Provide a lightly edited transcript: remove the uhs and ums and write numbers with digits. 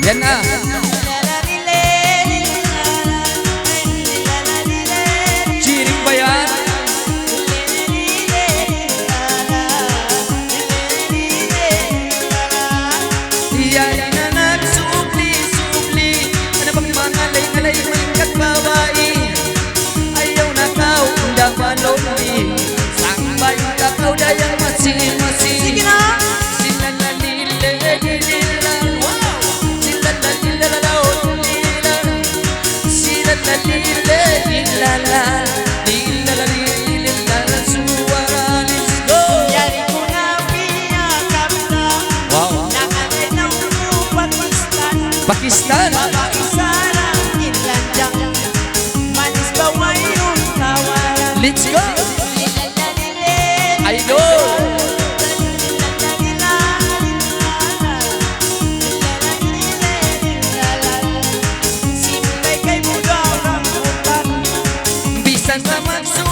Yan na. Cheering ba yan? Yan na nagsubli-subli. Ano bang mga lay-ngalay may katbabae? Ayaw na kau, dapat lonely. Sambay takaw dayang masing-masing. Sige na! Sila na nila, wow! Sila na nila, sila na nila, suara, let's go! Yari ko na piyakap na. Wow! Nakatay ng Pakistan. Pakistan! Babae sarang inlandang. Manis ba mayroon tawaran? Let's go! Idol! Simplay kay Budaw ng Butan. Bisan pa magsuot